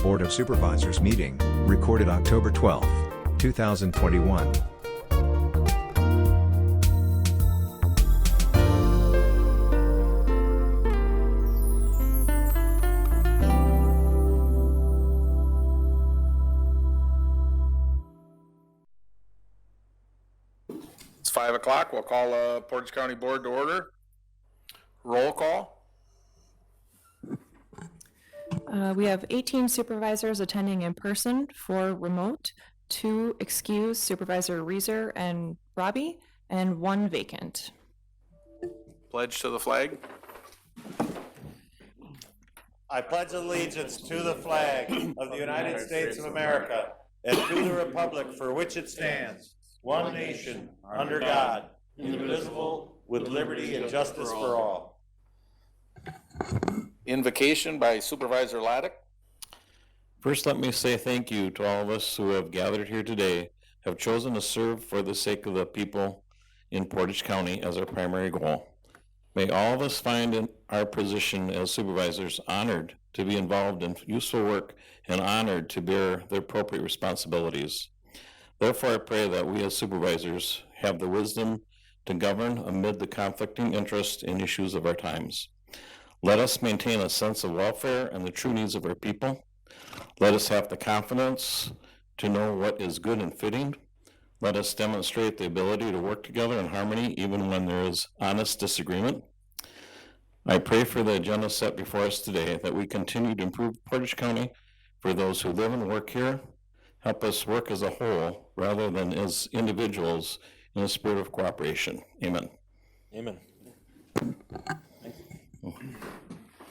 Board of Supervisors meeting, recorded October 12, 2021. It's 5 o'clock. We'll call Portage County Board to order. Roll call. We have 18 supervisors attending in person, 4 remote, 2 excused, Supervisor Reeser and Robbie, and 1 vacant. Pledge to the flag. I pledge allegiance to the flag of the United States of America and to the republic for which it stands, one nation, under God, indivisible, with liberty and justice for all. Invocation by Supervisor Laddick. First, let me say thank you to all of us who have gathered here today, have chosen to serve for the sake of the people in Portage County as our primary goal. May all of us find in our position as supervisors honored to be involved in useful work and honored to bear the appropriate responsibilities. Therefore, I pray that we as supervisors have the wisdom to govern amid the conflicting interests and issues of our times. Let us maintain a sense of welfare and the true needs of our people. Let us have the confidence to know what is good and fitting. Let us demonstrate the ability to work together in harmony even when there is honest disagreement. I pray for the agenda set before us today that we continue to improve Portage County for those who live and work here. Help us work as a whole rather than as individuals in a spirit of cooperation. Amen. Amen.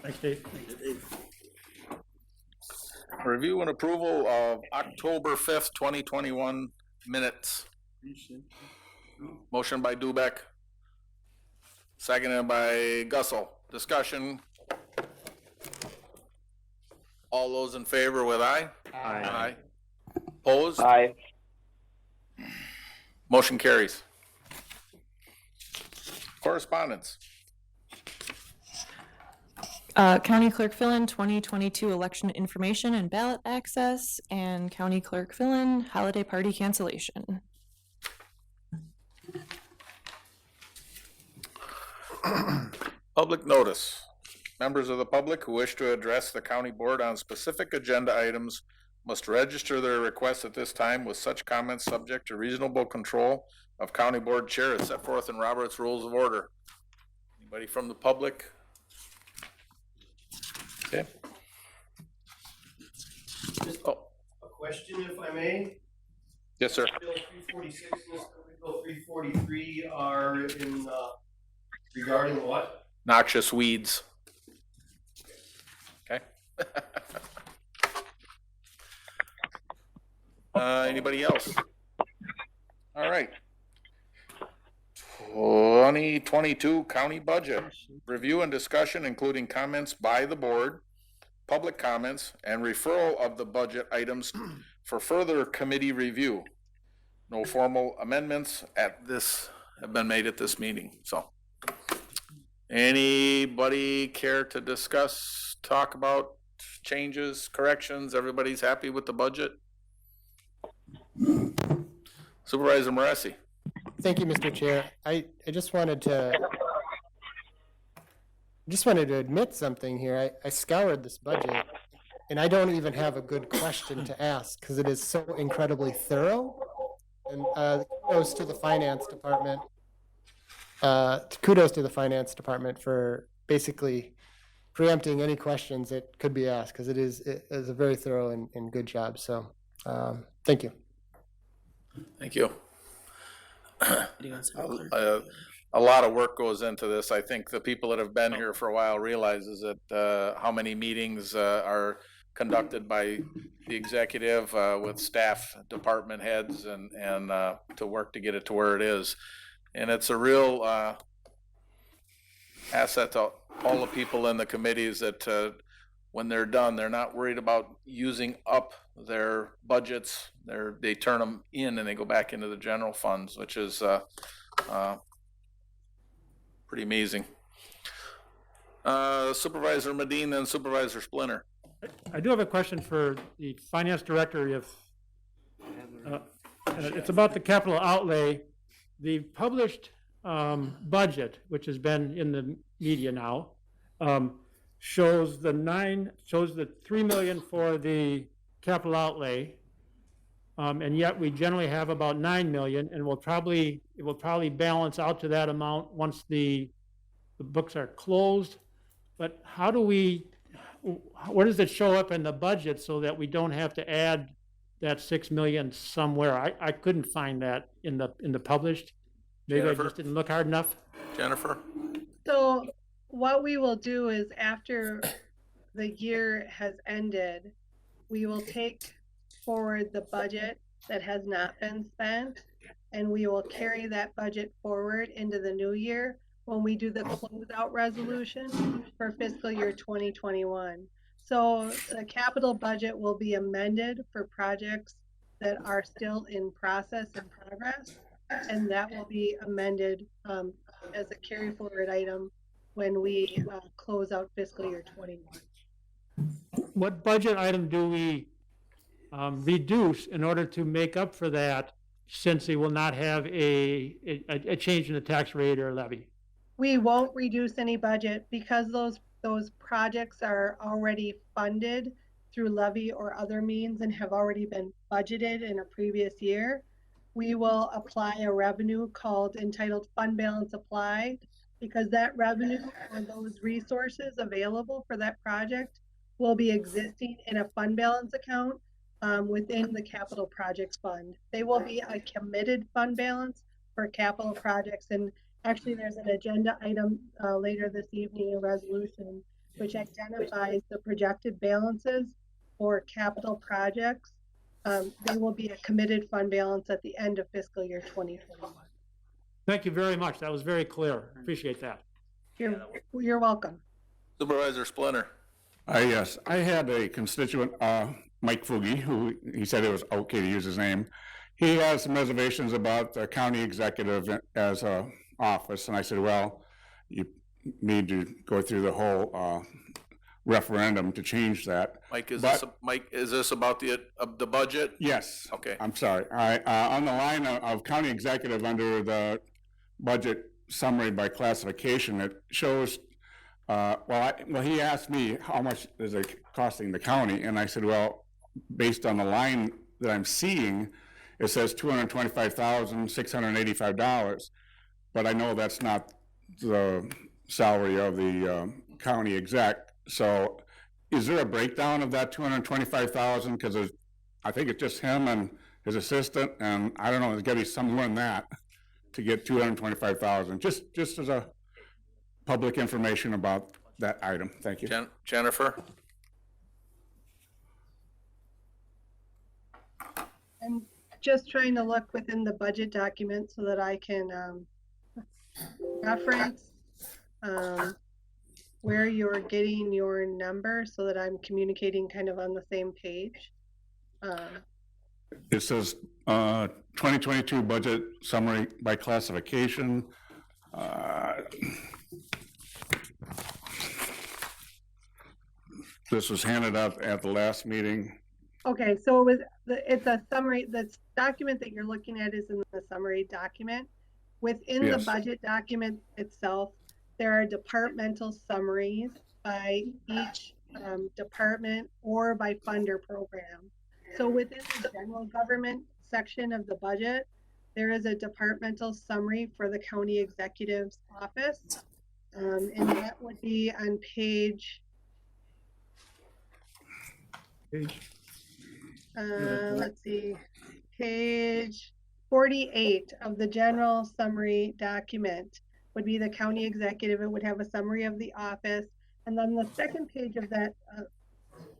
Thanks, Dave. Review and approval of October 5th, 2021 minutes. Motion by Dubek. Seconded by Gussel. Discussion. All those in favor with aye? Aye. Opposed? Aye. Motion carries. Correspondence. County Clerk Fill-in 2022 election information and ballot access, and County Clerk Fill-in holiday party cancellation. Public notice. Members of the public who wish to address the county board on specific agenda items must register their requests at this time with such comments subject to reasonable control of county board chair as set forth in Robert's Rules of Order. Anybody from the public? Okay. Just a question, if I may. Yes, sir. Bill 346 and Bill 343 are in regarding what? Noxious weeds. Okay. Anybody else? All right. 2022 county budget. Review and discussion, including comments by the board, public comments, and referral of the budget items for further committee review. No formal amendments have been made at this meeting. So, anybody care to discuss, talk about changes, corrections? Everybody's happy with the budget? Supervisor Moresi. Thank you, Mr. Chair. I just wanted to admit something here. I scoured this budget, and I don't even have a good question to ask because it is so incredibly thorough. And kudos to the finance department. Kudos to the finance department for basically preempting any questions that could be asked because it is a very thorough and good job. So, thank you. Thank you. A lot of work goes into this. I think the people that have been here for a while realizes that how many meetings are conducted by the executive with staff, department heads, and to work to get it to where it is. And it's a real asset to all the people in the committees that when they're done, they're not worried about using up their budgets. They turn them in and they go back into the general funds, which is pretty amazing. Supervisor Medina and Supervisor Splinter. I do have a question for the finance director if, it's about the capital outlay. The published budget, which has been in the media now, shows the 3 million for the capital outlay. And yet we generally have about 9 million, and it will probably balance out to that amount once the books are closed. But where does it show up in the budget so that we don't have to add that 6 million somewhere? I couldn't find that in the published. Maybe Jennifer? I just didn't look hard enough. Jennifer? So what we will do is after the year has ended, we will take forward the budget that has not been spent, and we will carry that budget forward into the new year when we do the closeout resolution for fiscal year 2021. So the capital budget will be amended for projects that are still in process and progress, and that will be amended as a carry forward item when we close out fiscal year 21. What budget item do we reduce in order to make up for that, since we will not have a change in the tax rate or levy? We won't reduce any budget because those projects are already funded through levy or other means and have already been budgeted in a previous year. We will apply a revenue called entitled fund balance applied, because that revenue or those resources available for that project will be existing in a fund balance account within the capital projects fund. They will be a committed fund balance for capital projects. And actually there's an agenda item later this evening, a resolution, which identifies the projected balances for capital projects. They will be a committed fund balance at the end of fiscal year 2021. Thank you very much. That was very clear. Appreciate that. You're welcome. Supervisor Splinter? Yes, I had a constituent, Mike Fugi, who he said it was okay to use his name. He has some reservations about the county executive as a office, and I said, well, you need to go through the whole referendum to change that. Mike, is But- this about the budget? Yes. Okay. I'm sorry. On the line of county executive under the budget summary by classification, it shows, he asked me how much is it costing the county, and I said, well, based on the line that I'm seeing, it says $225,685, but I know that's not the salary of the county exec. So is there a breakdown of that 225,000? Because I think it's just him and his assistant, and I don't know, there's gotta be somewhere in that to get 225,000, just as a public information about that item. Thank you. Jennifer? I'm just trying to look within the budget document so that I can reference where you're getting your number so that I'm communicating kind of on the same page. It says 2022 budget summary by classification. This was handed out at the last meeting. Okay, so it's a summary. The document that you're looking at is in the summary document. Within the Yes. budget document itself, there are departmental summaries by each department or by funder program. So within the general government section of the budget, there is a departmental summary for the county executive's office. And that would be on page, let's see, page 48 of the general summary document would be the county executive. It would have a summary of the office. And then the second page of that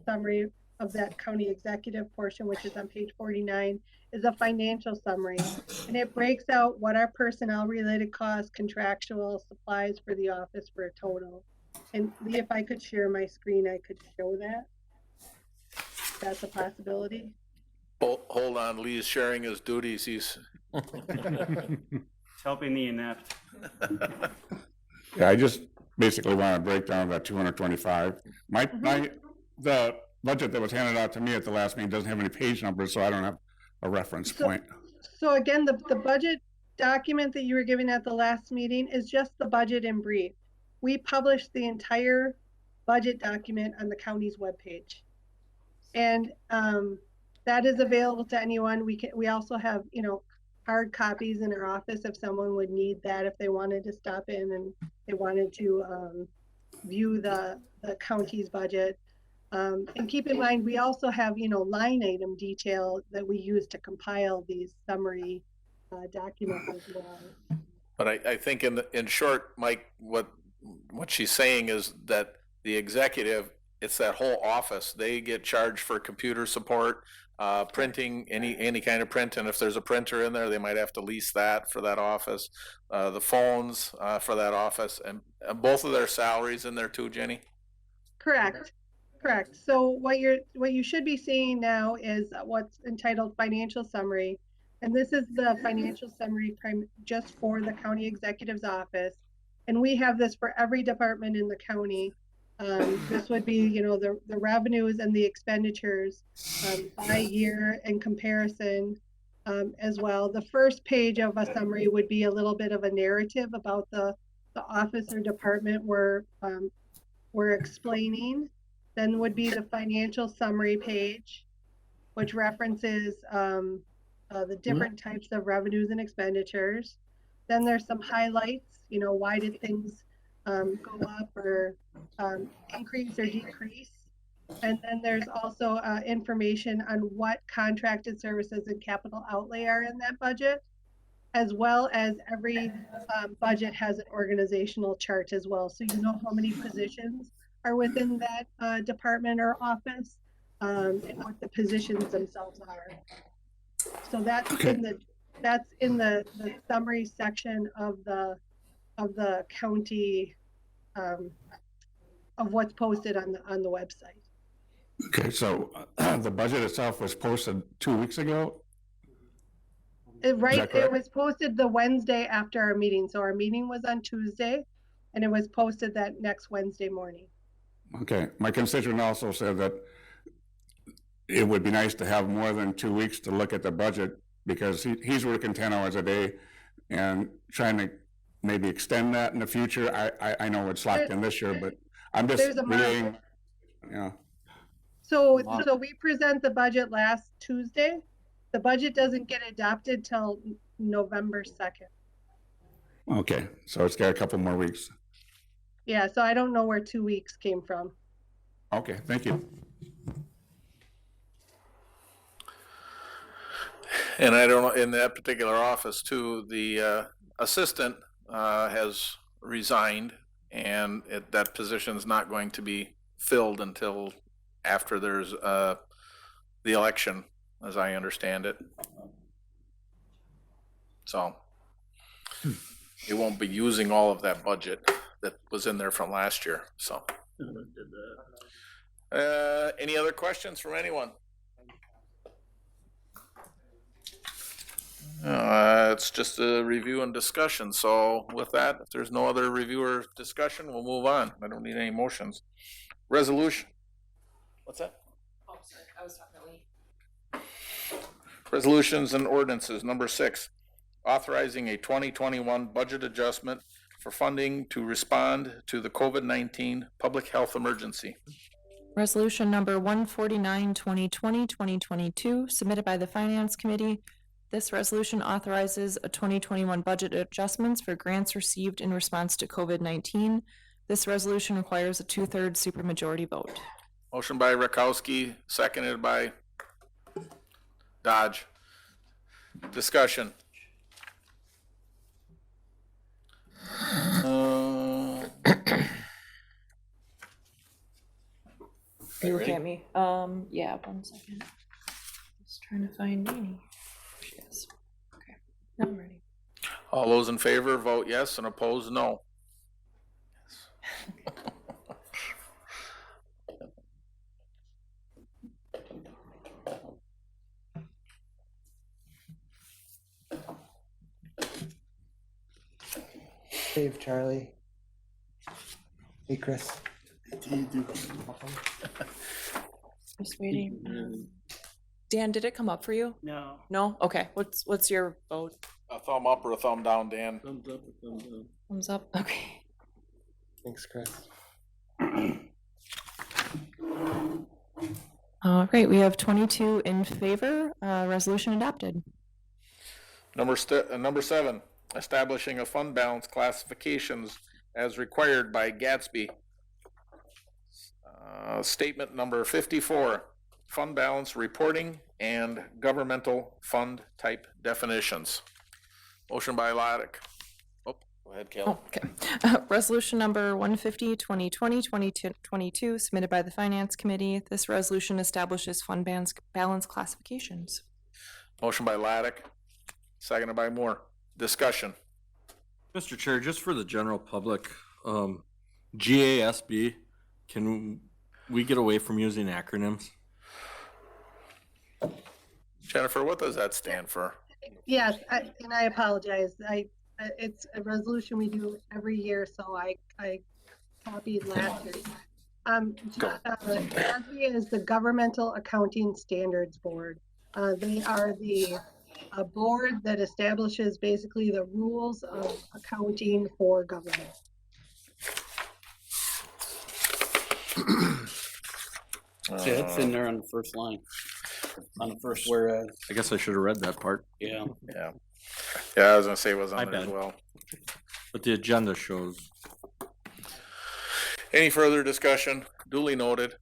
summary of that county executive portion, which is on page 49, is a financial summary. And it breaks out what are personnel related costs, contractual supplies for the office for a total. And Lee, if I could share my screen, I could show that. That's a possibility. Hold on, Lee's sharing his duties. He's It's helping the inept. Yeah, I just basically want to break down that 225. The budget that was handed out to me at the last meeting doesn't have any page numbers, so I don't have a reference point. So again, the budget document that you were given at the last meeting is just the budget in brief. We published the entire budget document on the county's webpage. And that is available to anyone. We also have, hard copies in our office if someone would need that, if they wanted to stop in and they wanted to view the county's budget. And keep in mind, we also have, line item detail that we use to compile these summary documents as well. But I think in short, Mike, what she's saying is that the executive, it's that whole office. They get charged for computer support, printing, any kind of print. And if there's a printer in there, they might have to lease that for that office, the phones for that office, and both of their salaries in there too, Jenny? Correct. So what you should be seeing now is what's entitled financial summary. And this is the financial summary just for the county executive's office. And we have this for every department in the county. This would be, the revenues and the expenditures by year in comparison as well. The first page of a summary would be a little bit of a narrative about the office or department we're explaining. Then would be the financial summary page, which references the different types of revenues and expenditures. Then there's some highlights, why did things go up or increase or decrease. And then there's also information on what contracted services and capital outlay are in that budget, as well as every budget has an organizational chart as well. So you know how many positions are within that department or office and what the positions themselves are. So that's in the summary section of the county of what's posted on the website. Okay, so the budget itself was posted 2 weeks ago? It was posted the Wednesday after our meeting. So our meeting was on Tuesday and it was posted that next Wednesday morning. Okay, my constituent also said that it would be nice to have more than 2 weeks to look at the budget because he's working 10 hours a day and trying to maybe extend that in the future. I know it's locked in this year, but I'm just reading, So we present the budget last Tuesday. The budget doesn't get adopted till November 2nd. Okay, so it's got a couple more weeks. Yeah, so I don't know where 2 weeks came from. Okay, thank you. And I don't know, in that particular office too, the assistant has resigned, and that position's not going to be filled until after there's the election, as I understand it. So it won't be using all of that budget that was in there from last year. So any other questions from anyone? It's just a review and discussion. So with that, if there's no other review or discussion, we'll move on. I don't need any motions. Resolution. What's that? Oh, sorry, I was talking to Lee. Resolutions and ordinances. Number 6, authorizing a 2021 budget adjustment for funding to respond to the COVID-19 public health emergency. Resolution number 149, 2020, 2022, submitted by the Finance Committee. This resolution authorizes a 2021 budget adjustments for grants received in response to COVID-19. This resolution requires a 2/3 supermajority vote. Motion by Rakowski, seconded by Dodge. Discussion. Are you looking at me? Yeah, 1 second. Just trying to find Nene. She is. Okay, now I'm ready. All those in favor vote yes, and opposed no. Dave, Charlie. Hey, Chris. Just waiting. Dan, did it come up for you? No. No? Okay. What's your vote? A thumb up or a thumb down, Dan? Thumbs up or thumbs down? Thumbs up? Okay. Thanks, Chris. All right, we have 22 in favor, resolution adopted. Number 7, establishing a fund balance classifications as required by Gatsby. Statement number 54, fund balance reporting and governmental fund type definitions. Motion by Laddick. Oh, go ahead, Kelly. Okay. Resolution number 150, 2020, 2022, submitted by the Finance Committee. This resolution establishes fund balance classifications. Motion by Laddick, seconded by Moore. Discussion. Mr. Chair, just for the general public, GASB, can we get away from using acronyms? Jennifer, what does that stand for? Yes, and I apologize. It's a resolution we do every year, so I copied last year. GASB is the Governmental Accounting Standards Board. They are the board that establishes basically the rules of accounting for government. See, it's in there on the first line, on the first whereas. I guess I should have read that part, Yeah. Yeah. Yeah, I was gonna say it was My on there as bad. well. but the agenda shows. Any further discussion? Duly noted.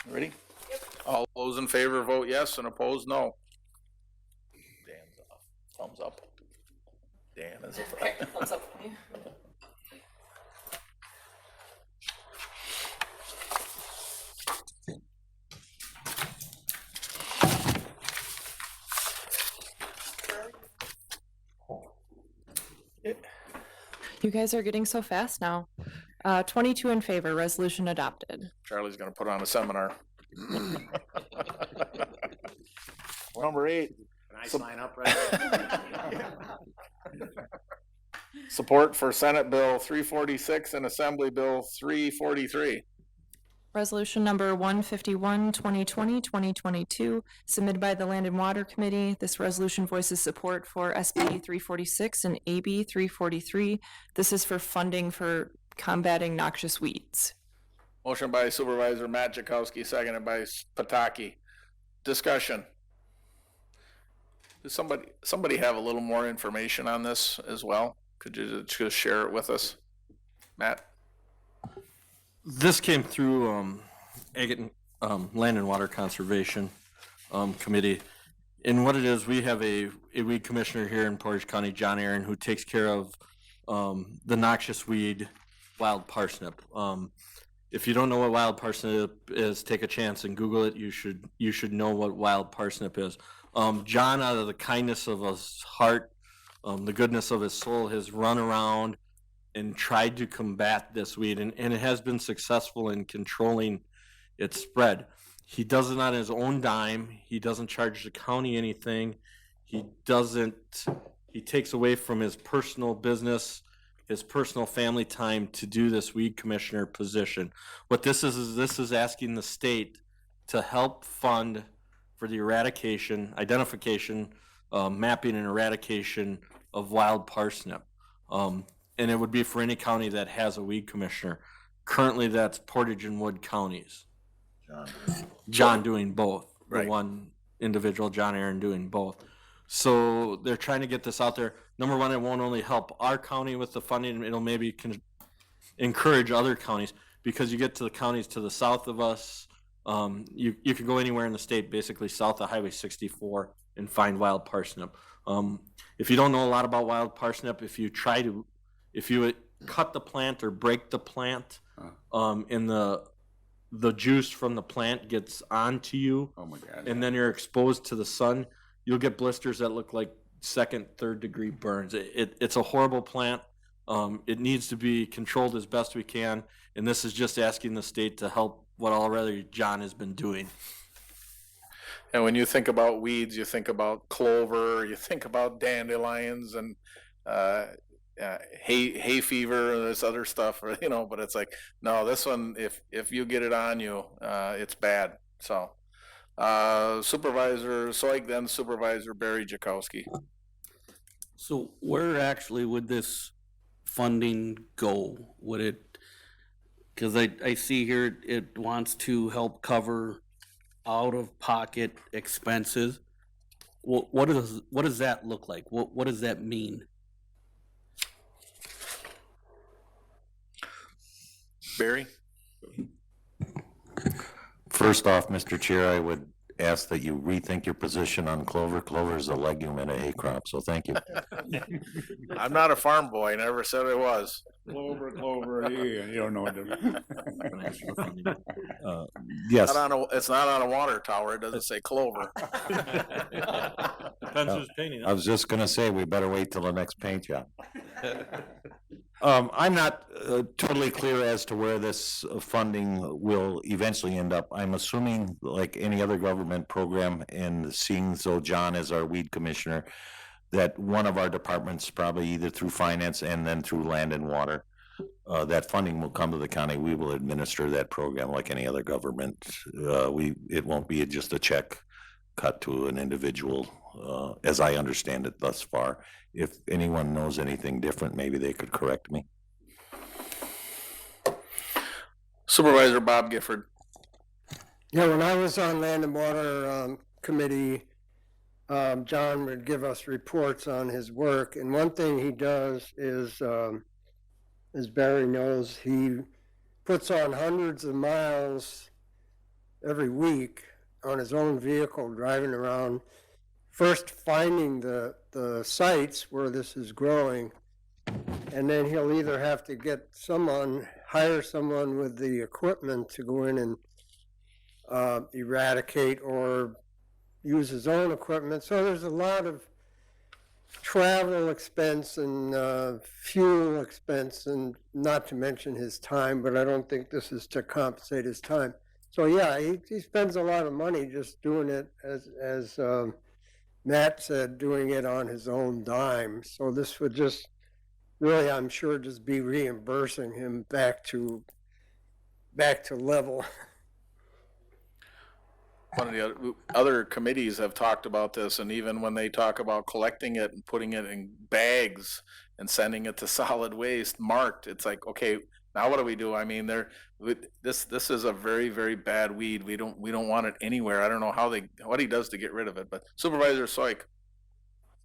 Ready? All those in favor vote yes and opposed no. Dan's off. Thumbs up. Dan is a Thumbs up for me. You guys are getting so fast now. 22 in favor, resolution adopted. Charlie's gonna put on a seminar. Number 8. Can I sign up right now? Support for Senate Bill 346 and Assembly Bill 343. Resolution number 151, 2020, 2022, submitted by the Land and Water Committee. This resolution voices support for SB 346 and AB 343. This is for funding for combating noxious weeds. Motion by Supervisor Matt Jakowski, seconded by Pataki. Discussion. Does somebody have a little more information on this as well? Could you just share it with us? Matt? This came through Land and Water Conservation Committee. And what it is, we have a weed commissioner here in Portage County, John Aaron, who takes care of the noxious weed, wild parsnip. If you don't know what wild parsnip is, take a chance and Google it. You should know what wild parsnip is. John, out of the kindness of his heart, the goodness of his soul, has run around and tried to combat this weed, and it has been successful in controlling its spread. He does it on his own dime. He doesn't charge the county anything. He takes away from his personal business, his personal family time to do this weed commissioner position. What this is asking the state to help fund for the eradication, identification, mapping and eradication of wild parsnip. And it would be for any county that has a weed commissioner. Currently, that's Portage and Wood counties. John doing both. Right. The one individual, John Aaron, doing both. So they're trying to get this out there. Number one, it won't only help our county with the funding, it'll maybe encourage other counties, because you get to the counties to the south of us, you can go anywhere in the state, basically south of Highway 64, and find wild parsnip. If you don't know a lot about wild parsnip, if you cut the plant or break the plant, and the juice from the plant gets onto you, Oh, my God. and then you're exposed to the sun, you'll get blisters that look like second, third degree burns. It's a horrible plant. It needs to be controlled as best we can, and this is just asking the state to help what already John has been doing. And when you think about weeds, you think about clover, you think about dandelions, and hay fever, this other stuff, you know, but it's like, no, this one, if you get it on you, it's bad. So, Supervisor Soik, then Supervisor Barry Jakowski. So where actually would this funding go? Would it, because I see here it wants to help cover out-of-pocket expenses. What does that look like? What does that mean? Barry? First off, Mr. Chair, I would ask that you rethink your position on clover. Clover is a legume and a hay crop, so thank you. I'm not a farm boy, never said I was. Clover, yeah, you don't know what Yes. It's not on a water tower, it doesn't say clover. Depends who's painting I it. was just gonna say, we better wait till the next paint job. I'm not totally clear as to where this funding will eventually end up. I'm assuming, like any other government program, and seeing so John is our weed commissioner, that one of our departments, probably either through finance and then through land and water, that funding will come to the county. We will administer that program like any other government. It won't be just a check cut to an individual, as I understand it thus far. If anyone knows anything different, maybe they could correct me. Supervisor Bob Gifford. Yeah, when I was on Land and Water Committee, John would give us reports on his work, and one thing he does is, as Barry knows, he puts on hundreds of miles every week on his own vehicle, driving around, first finding the sites where this is growing, and then he'll either have to hire someone with the equipment to go in and eradicate, or use his own equipment. So there's a lot of travel expense and fuel expense, and not to mention his time, but I don't think this is to compensate his time. So yeah, he spends a lot of money just doing it, as Matt said, doing it on his own dime. So this would just really, I'm sure, just be reimbursing him back to level. One of the other committees have talked about this, and even when they talk about collecting it and putting it in bags and sending it to solid waste marked, it's like, okay, now what do we do? I mean, this is a very, very bad weed. We don't want it anywhere. I don't know what he does to get rid of it. But Supervisor Soik.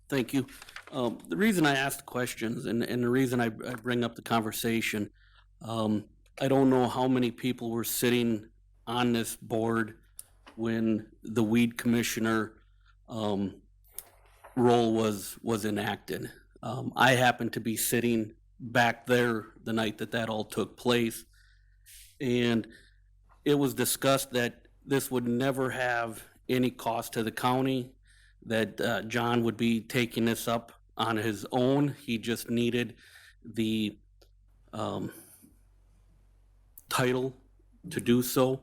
Thank you. The reason I asked questions and the reason I bring up the conversation, I don't know how many people were sitting on this board when the weed commissioner role was enacted. I happened to be sitting back there the night that all took place, and it was discussed that this would never have any cost to the county, that John would be taking this up on his own. He just needed the title to do so,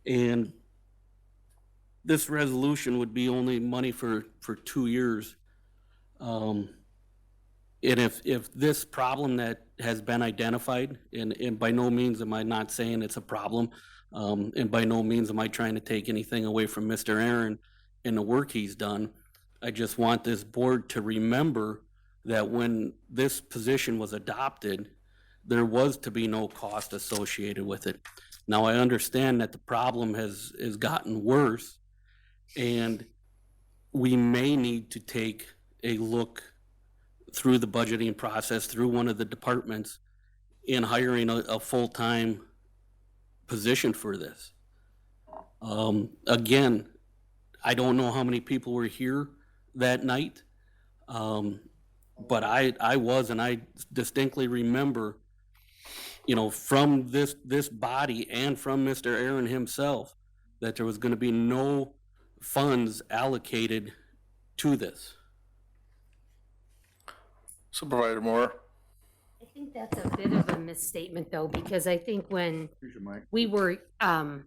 and this resolution would be only money for 2 years. And if this problem that has been identified, and by no means am I not saying it's a problem, and by no means am I trying to take anything away from Mr. Aaron and the work he's done, I just want this board to remember that when this position was adopted, there was to be no cost associated with it. Now, I understand that the problem has gotten worse, and we may need to take a look through the budgeting process, through one of the departments, in hiring a full-time position for this. Again, I don't know how many people were here that night, but I was, and I distinctly remember, from this body and from Mr. Aaron himself, that there was going to be no funds allocated to this. Supervisor Moore. I think that's a bit of a misstatement, though, because I think when we were, that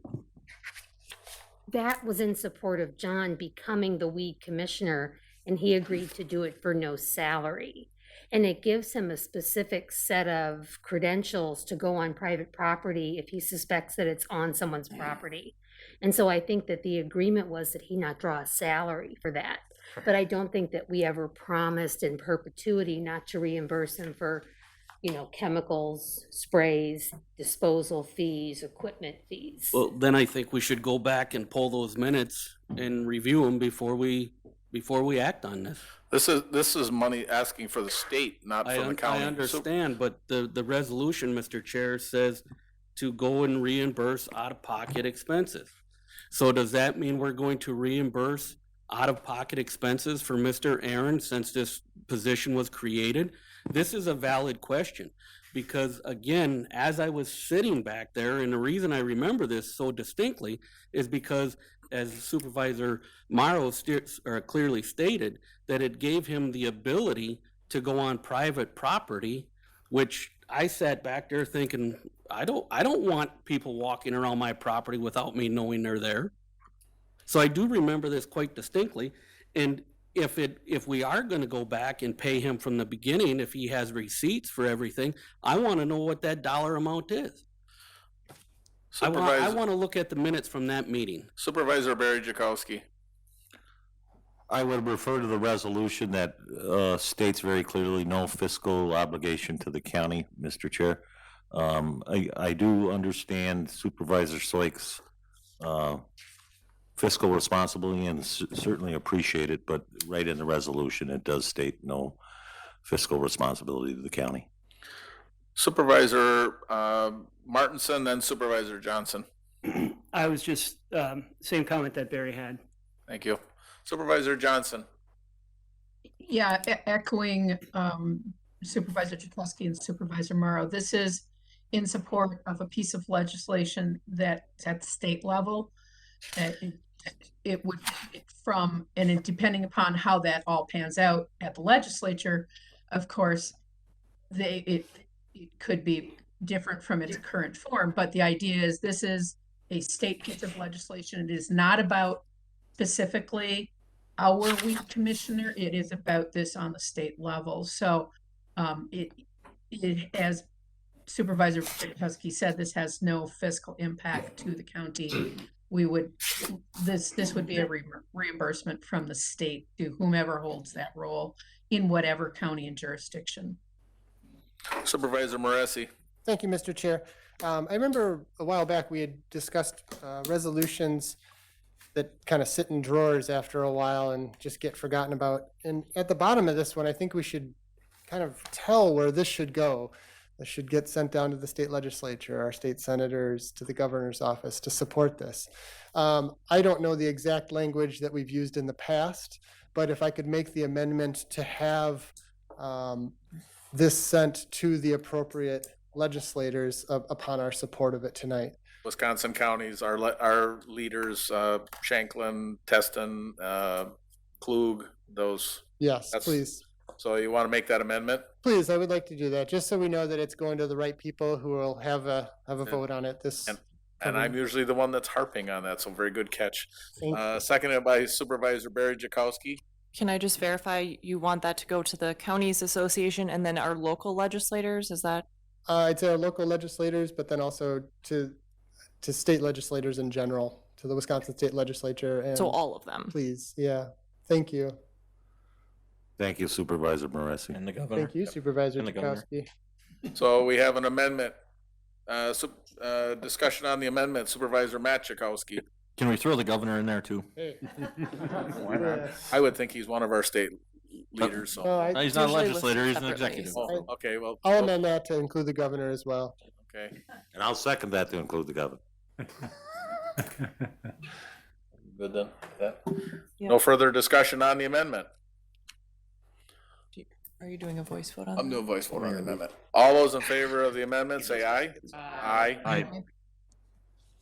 was in support of John becoming the weed commissioner, and he agreed to do it for no salary. And it gives him a specific set of credentials to go on private property if he suspects that it's on someone's property. And so I think that the agreement was that he not draw a salary for that. But I don't think that we ever promised in perpetuity not to reimburse him for, you know, chemicals, sprays, disposal fees, equipment fees. Well, then I think we should go back and pull those minutes and review them before we act on this. This is money asking for the state, not from the county. I understand, but the resolution, Mr. Chair, says to go and reimburse out-of-pocket expenses. So does that mean we're going to reimburse out-of-pocket expenses for Mr. Aaron since this position was created? This is a valid question, because again, as I was sitting back there, and the reason I remember this so distinctly is because, as Supervisor Morrow clearly stated, that it gave him the ability to go on private property, which I sat back there thinking, I don't want people walking around my property without me knowing they're there. So I do remember this quite distinctly, and if we are going to go back and pay him from the beginning, if he has receipts for everything, I want to know what that dollar amount is. I want to look at the minutes from that meeting. Supervisor Barry Jakowski. I would refer to the resolution that states very clearly no fiscal obligation to the county, Mr. Chair. I do understand Supervisor Soik's fiscal responsibility and certainly appreciate it, but right in the resolution, it does state no fiscal responsibility to the county. Supervisor Martinson, then Supervisor Johnson. I was just, same comment that Barry had. Thank you. Supervisor Johnson. Yeah, echoing Supervisor Chakowski and Supervisor Morrow, this is in support of a piece of legislation that's at the state level. It would, and depending upon how that all pans out at the legislature, of course, it could be different from its current form, but the idea is this is a state piece of legislation. It is not about specifically our weed commissioner. It is about this on the state level. So it as Supervisor Chakowski said, this has no fiscal impact to the county. This would be a reimbursement from the state to whomever holds that role in whatever county and jurisdiction. Supervisor Moresi. Thank you, Mr. Chair. I remember a while back we had discussed resolutions that kind of sit in drawers after a while and just get forgotten about. And at the bottom of this one, I think we should kind of tell where this should go. This should get sent down to the state legislature, our state senators, to the governor's office to support this. I don't know the exact language that we've used in the past, but if I could make the amendment to have this sent to the appropriate legislators upon our support of it tonight. Wisconsin counties, our leaders, Shanklin, Teston, Klug, those. Yes, please. So you want to make that amendment? Please, I would like to do that, just so we know that it's going to the right people who will have a vote on it. And I'm usually the one that's harping on that, so very good catch. Thank you. Seconded by Supervisor Barry Jakowski. Can I just verify you want that to go to the counties association and then our local legislators? Is that? I'd say our local legislators, but then also to state legislators in general, to the Wisconsin State Legislature. And so all of them. Please, yeah. Thank you. Thank you, Supervisor Moresi. And the governor. Thank you, Supervisor Jakowski. So we have an amendment. Discussion on the amendment. Supervisor Matt Jakowski. Can we throw the governor in there too? Hey. Why not? I would think he's one of our state leaders. So. No, he's not a legislator, he's an executive. Oh, okay, well. I'll amend that to include the governor as well. Okay. And I'll second that to include the governor. Good then. Yeah. No further discussion on the amendment. Are you doing a voice vote on? I'm doing a voice vote on the amendment. All those in favor of the amendment, say aye. Aye. Aye.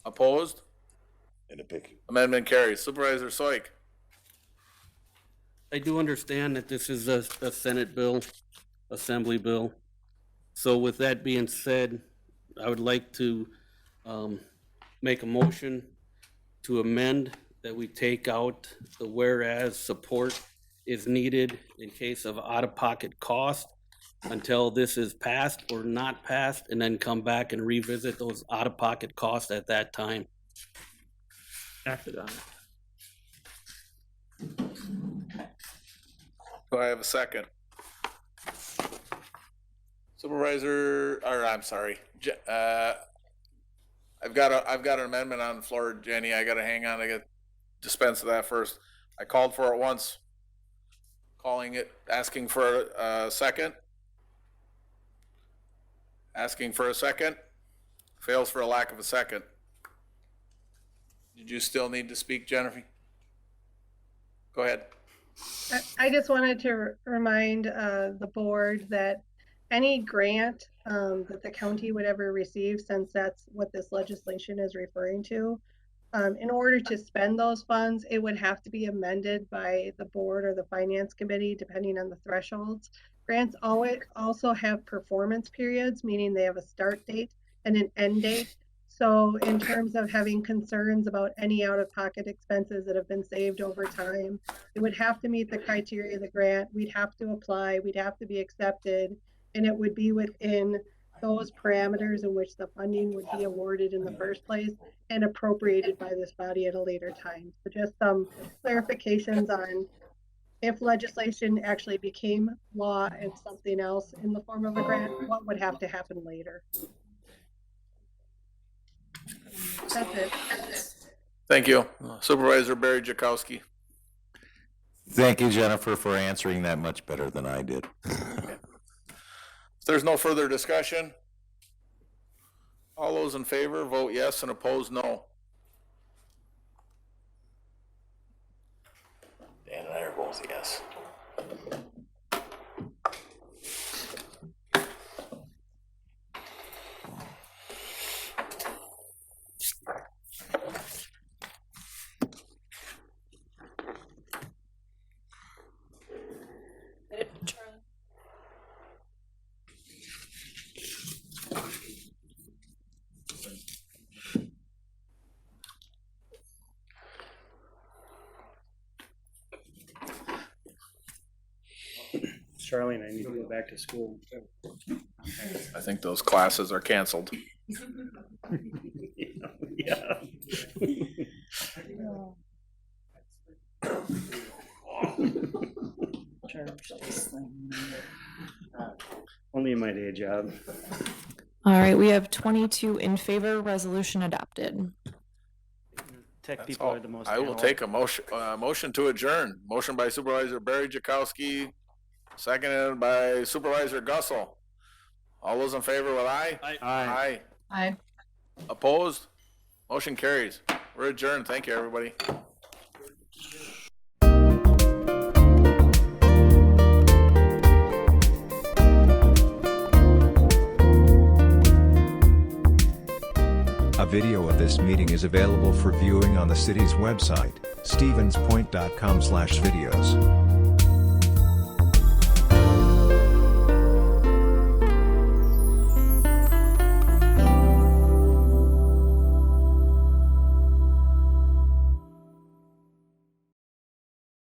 Opposed? Amendment carries. Supervisor Soik. I do understand that this is a Senate bill, Assembly bill. So with that being said, I would like to make a motion to amend that we take out the whereas support is needed in case of out-of-pocket cost until this is passed or not passed, and then come back and revisit those out-of-pocket costs at that time. Acted on it. Do I have a second? Supervisor, or I'm sorry, I've got an amendment on the floor, Jenny. I gotta hang on. I gotta dispense of that first. I called for it once. Asking for a second. Asking for a second. Fails for a lack of a second. Did you still need to speak, Jennifer? Go ahead. I just wanted to remind the board that any grant that the county would ever receive, since that's what this legislation is referring to, in order to spend those funds, it would have to be amended by the board or the finance committee, depending on the thresholds. Grants always also have performance periods, meaning they have a start date and an end date. So in terms of having concerns about any out-of-pocket expenses that have been saved over time, it would have to meet the criteria of the grant. We'd have to apply, we'd have to be accepted, and it would be within those parameters in which the funding would be awarded in the first place and appropriated by this body at a later time. So just some clarifications on if legislation actually became law and something else in the form of a grant, what would have to happen later. That's it. Thank you. Supervisor Barry Jakowski. Thank you, Jennifer, for answering that much better than I did. If there's no further discussion, all those in favor vote yes and opposed no. Dan and I are both yes. Charlie and I need to go back to school. I think those classes are canceled. Yeah. Only in my day job. All right, we have 22 in favor, resolution adopted. Tech people are the most. I will take a motion to adjourn. Motion by Supervisor Barry Jakowski, seconded by Supervisor Gussel. All those in favor with aye? Aye. Aye. Opposed? Motion carries. We're adjourned. Thank you, everybody. A video of this meeting is available for viewing on the city's website, stevenspoint.com/videos.